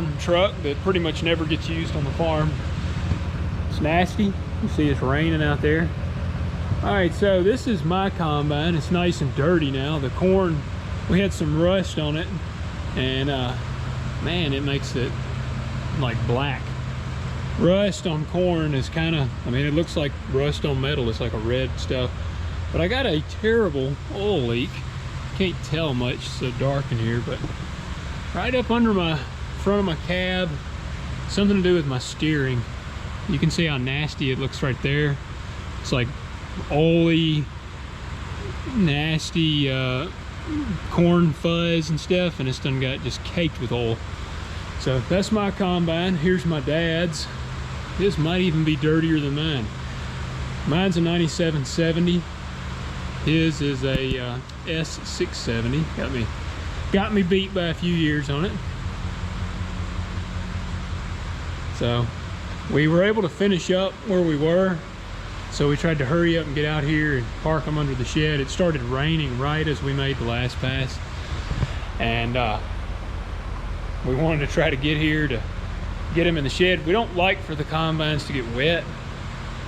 farm truck that pretty much never gets used on the farm. It's nasty. You see it's raining out there. All right, so this is my combine. It's nice and dirty now. The corn, we had some rust on it, and man, it makes it like black. Rust on corn is kind of, I mean, it looks like rust on metal. It's like a red stuff. But I got a terrible oil leak. Can't tell much, it's so dark in here, but right up under my front of my cab, something to do with my steering. You can see how nasty it looks right there. It's like oily, nasty corn fuzz and stuff, and it's done got just caked with oil. So that's my combine. Here's my dad's. This might even be dirtier than mine. Mine's a 9770. His is a S670. Got me beat by a few years on it. So we were able to finish up where we were. So we tried to hurry up and get out here and park them under the shed. It started raining right as we made the last pass. And we wanted to try to get here to get them in the shed. We don't like for the combines to get wet,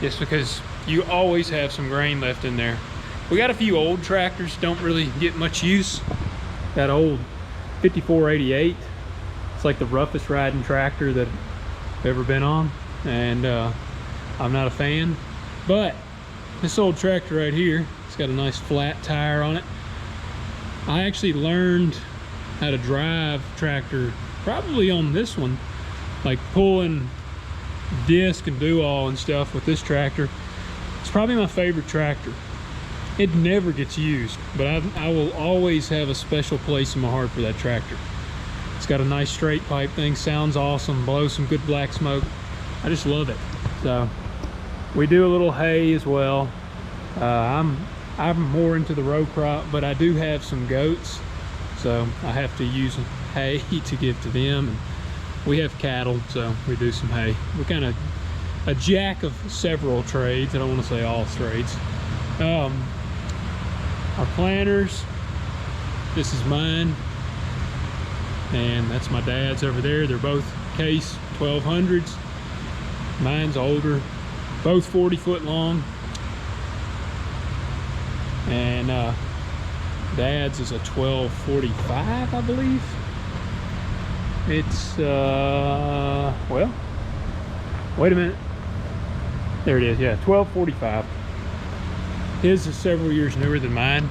just because you always have some grain left in there. We got a few old tractors, don't really get much use. That old 5488, it's like the roughest riding tractor that I've ever been on, and I'm not a fan. But this old tractor right here, it's got a nice flat tire on it. I actually learned how to drive tractor probably on this one, like pulling disc and do-all and stuff with this tractor. It's probably my favorite tractor. It never gets used, but I will always have a special place in my heart for that tractor. It's got a nice straight pipe thing, sounds awesome, blows some good black smoke. I just love it. So we do a little hay as well. I'm more into the row crop, but I do have some goats, so I have to use hay to give to them. And we have cattle, so we do some hay. We're kind of a jack of several trades. I don't want to say all trades. Our planters, this is mine, and that's my dad's over there. They're both Case 1200s. Mine's older, both 40-foot long, and dad's is a 1245, I believe. It's well, wait a minute, there it is. Yeah, 1245. His is several years newer than mine,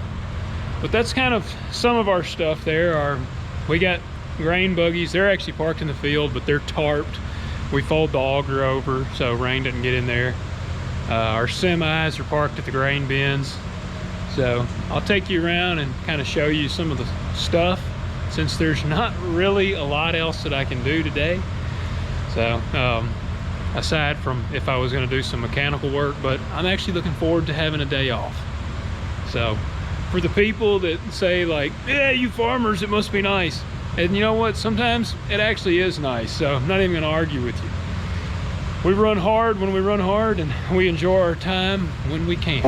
but that's kind of some of our stuff there. We got grain buggies. They're actually parked in the field, but they're tarped. We fold the auger over so rain doesn't get in there. Our semis are parked at the grain bins. So I'll take you around and kind of show you some of the stuff, since there's not really a lot else that I can do today. So aside from if I was going to do some mechanical work, but I'm actually looking forward to having a day off. So for the people that say like, yeah, you farmers, it must be nice. And you know what? Sometimes it actually is nice. So I'm not even going to argue with you. We run hard when we run hard, and we enjoy our time when we can.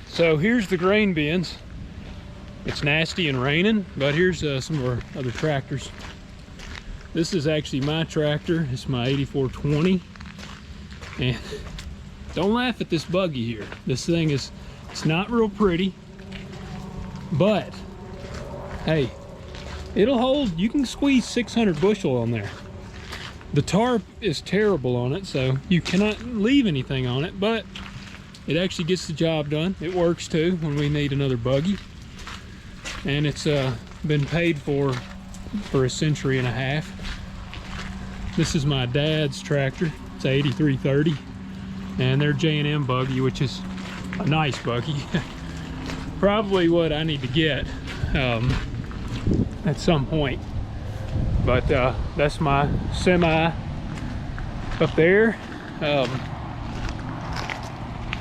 So here's the grain bins. It's nasty and raining, but here's some of our other tractors. This is actually my tractor. It's my 8420. And don't laugh at this buggy here. This thing is, it's not real pretty, but hey, it'll hold, you can squeeze 600 bushel on there. The tarp is terrible on it, so you cannot leave anything on it, but it actually gets the job done. It works too when we need another buggy. And it's been paid for a century and a half. This is my dad's tractor. It's a 8330. And their J&M buggy, which is a nice buggy. Probably what I need to get at some point. But that's my semi up there.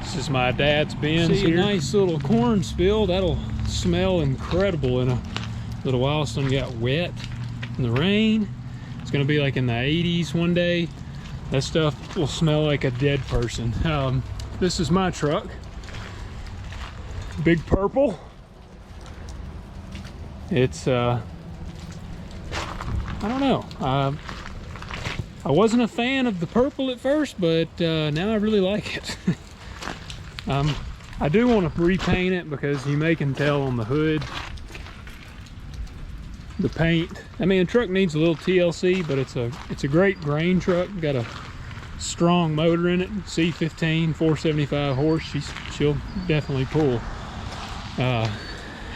This is my dad's bins here. A nice little corn spill. That'll smell incredible in a little while. It's gonna get wet in the rain. It's gonna be like in the 80s one day. That stuff will smell like a dead person. This is my truck. Big purple. It's I don't know. I wasn't a fan of the purple at first, but now I really like it. I do want to repaint it because you can tell on the hood, the paint. I mean, the truck needs a little TLC, but it's a great grain truck. Got a strong motor in it, C15, 475 horse. She'll definitely pull.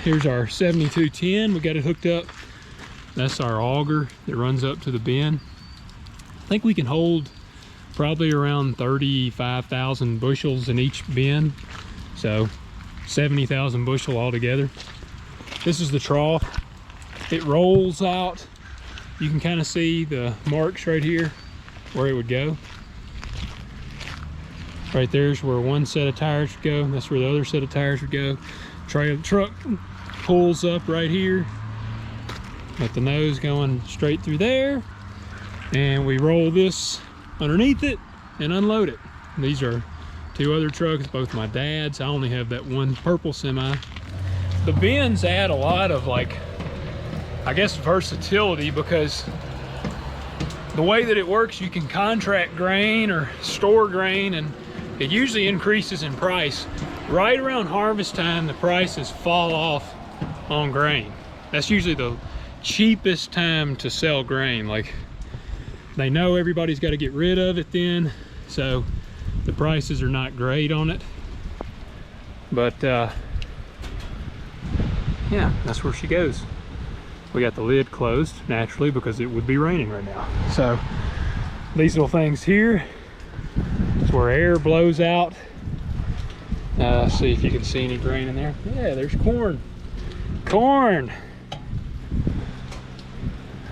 Here's our 7210. We got it hooked up. That's our auger that runs up to the bin. I think we can hold probably around 35,000 bushels in each bin, so 70,000 bushel altogether. This is the trough. It rolls out. You can kind of see the marks right here where it would go. Right there's where one set of tires would go. That's where the other set of tires would go. Truck pulls up right here. Got the nose going straight through there. And we roll this underneath it and unload it. These are two other trucks, both my dad's. I only have that one purple semi. The bins add a lot of, like, I guess, versatility, because the way that it works, you can contract grain or store grain, and it usually increases in price. Right around harvest time, the prices fall off on grain. That's usually the cheapest time to sell grain. Like, they know everybody's got to get rid of it then, so the prices are not great on it. But yeah, that's where she goes. We got the lid closed naturally because it would be raining right now. So these little things here is where air blows out. See if you can see any grain in there. Yeah, there's corn. Corn!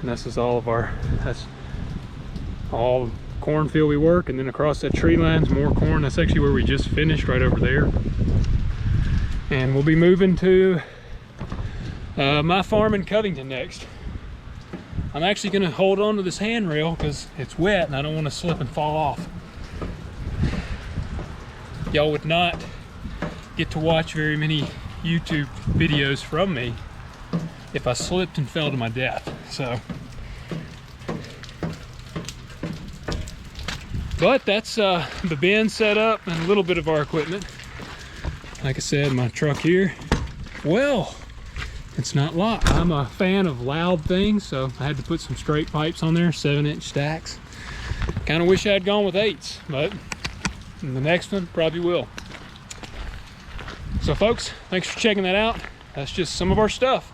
And this is all of our, that's all cornfield we work, and then across that tree line's more corn. That's actually where we just finished, right over there. And we'll be moving to my farm in Covington next. I'm actually going to hold on to this handrail because it's wet and I don't want to slip and fall off. Y'all would not get to watch very many YouTube videos from me if I slipped and fell to my death. So, but that's the bin set up and a little bit of our equipment. Like I said, my truck here, well, it's not locked. I'm a fan of loud things, so I had to put some straight pipes on there, 7-inch stacks. Kind of wish I had gone with 8s, but the next one probably will. So folks, thanks for checking that out. That's just some of our stuff.